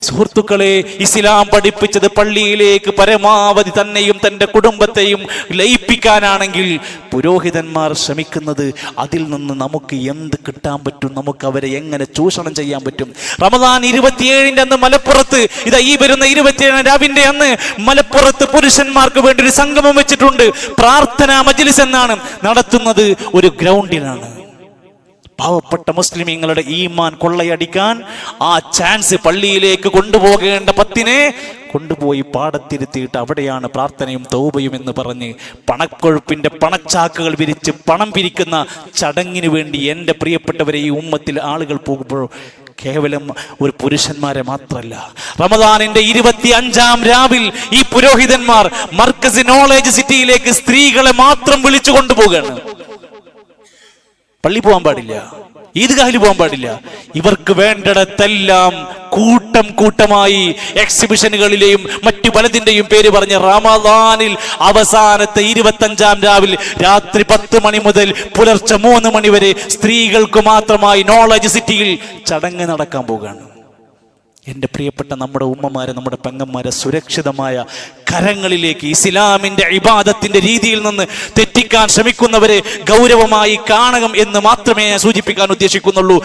സുഹൃത്തുക്കളെ, ഇസ്ലാം പഠിപ്പിച്ചത് പള്ളിയിലേക്ക് പരമാവധി തന്നെയും തൻ്റെ കുടുംബത്തെയും ലയിപ്പിക്കാനാണെങ്കിൽ പുരോഹിതന്മാർ ശ്രമിക്കുന്നത് അതിൽ നിന്ന് നമുക്ക് എന്ത് കിട്ടാൻ പറ്റും, നമുക്ക് അവരെ എങ്ങനെ ചൂഷണം ചെയ്യാൻ പറ്റും. റമദാൻ 27 അന്ന് മലപ്പുറത്ത്, ഈ വരുന്ന 27 രാവിന്റെ അന്ന് മലപ്പുറത്ത് പുരുഷന്മാർക്ക് വേണ്ടി ഒരു സംഗമം വെച്ചിട്ടുണ്ട്. പ്രാർത്ഥനാ മജ്ലിസ് എന്നാണ് നടത്തുന്നത്. ഒരു ഗ്രൗണ്ടിലാണ്. പാവപ്പെട്ട മുസ്ലിമീങ്ങളുടെ ഈമാൻ കൊള്ളയടിക്കാൻ ആ ചാൻസ് പള്ളിയിലേക്ക് കൊണ്ടുപോകേണ്ട 10 കൊണ്ടുപോയി പാടത്തിരുത്തിയിട്ട് അവിടെയാണ് പ്രാർത്ഥനയും തൗബയും എന്ന് പറഞ്ഞ് പണക്കൊഴുപ്പിന്റെ പണച്ചാക്കുകൾ വിരിച്ച് പണം പിരിക്കുന്ന ചടങ്ങിന് വേണ്ടി എൻ്റെ പ്രിയപ്പെട്ടവരെ ഈ ഉമ്മത്തിൽ ആളുകൾ പോകുമ്പോൾ കേവലം ഒരു പുരുഷന്മാരെ മാത്രമല്ല, റമദാനിന്റെ 25-ാം രാവിൽ ഈ പുരോഹിതന്മാർ മർക്കസ് നോളേജ് സിറ്റിയിലേക്ക് സ്ത്രീകളെ മാത്രം വിളിച്ചു കൊണ്ടുപോകുകയാണ്. പള്ളി പോകാൻ പാടില്ല, ഈദ്ഗാഹിൽ പോകാൻ പാടില്ല. ഇവർക്ക് വേണ്ടിടത്തെല്ലാം കൂട്ടം കൂട്ടമായി എക്സിബിഷനുകളിലെയും മറ്റു പലതിന്റെയും പേര് പറഞ്ഞ് റമദാനിൽ അവസാനത്തെ 25-ാം രാവിൽ രാത്രി 10 മണി മുതൽ പുലർച്ചെ 3 മണി വരെ സ്ത്രീകൾക്ക് മാത്രമായി നോളജ് സിറ്റിയിൽ ചടങ്ങ് നടക്കാൻ പോവുകയാണ്. എൻ്റെ പ്രിയപ്പെട്ട നമ്മുടെ ഉമ്മമാരെ, നമ്മുടെ പെങ്ങന്മാരെ സുരക്ഷിതമായ കരങ്ങളിലേക്ക് ഇസ്ലാമിന്റെ ഇബാദത്തിന്റെ രീതിയിൽ നിന്ന് തെറ്റിക്കാൻ ശ്രമിക്കുന്നവരെ ഗൗരവമായി കാണണം എന്ന് മാത്രമേ ഞാൻ സൂചിപ്പിക്കാൻ ഉദ്ദേശിക്കുന്നുള്ളൂ.